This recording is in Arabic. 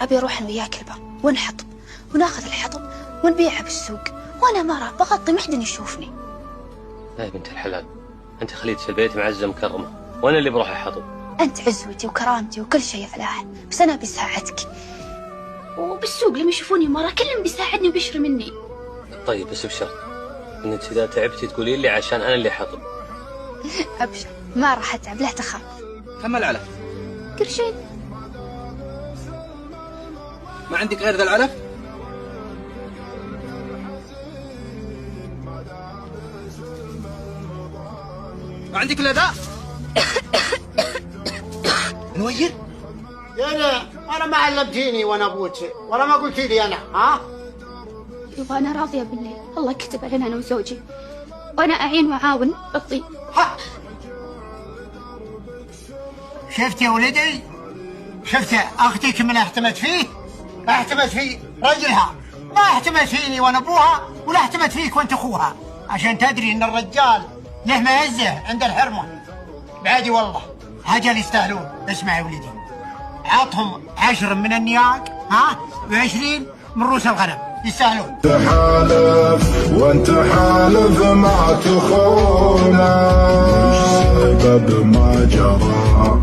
أبي أروح أنا وياك البر ونحطب وناخذ الحطب ونبيعه بالسوق، وأنا مرة بغطي ما حد يشوفني. لا يا بنت الحلال، أنت خليتي في البيت معزة مكرمة، وأنا اللي بروح أحطب. أنت عزوتي وكرامتي وكل شيء يا فلاح، بس أنا بساعدك، وبالسوق لما يشوفوني مرة كلهم بيساعدني وبيشري مني. طيب بس بشرط إنك إذا تعبتي تقولي لي عشان أنا اللي حطب. أبشر ما راح أتعب، لا تخاف. كم العلف؟ قرشين. ما عندك غير ذا العلف؟ ما عندك الا ذا؟ نوير؟ يا انا ما علمتيني وانا ابوك ولا ما قلتي لي انا، ها؟ يبا أنا راضية بالليل، الله كتب علينا أنا وزوجي، وأنا أعين وأعاون بالطيب. شفت يا ولدي؟ شفت اختك من احتمت فيه؟ احتمت في رجلها، ما احتمت فيني وانا ابوها، ولا احتمت فيك وانت اخوها، عشان تدري ان الرجال له معزه عند الحرمه. بعادي والله حاجه اللي يستاهلون. اسمع يا ولدي، عطهم 10 من النياق، ها، و20 من رؤوس الغنم، يستاهلون. تحالف وانت حالف ما تخونه، سبب ما جرى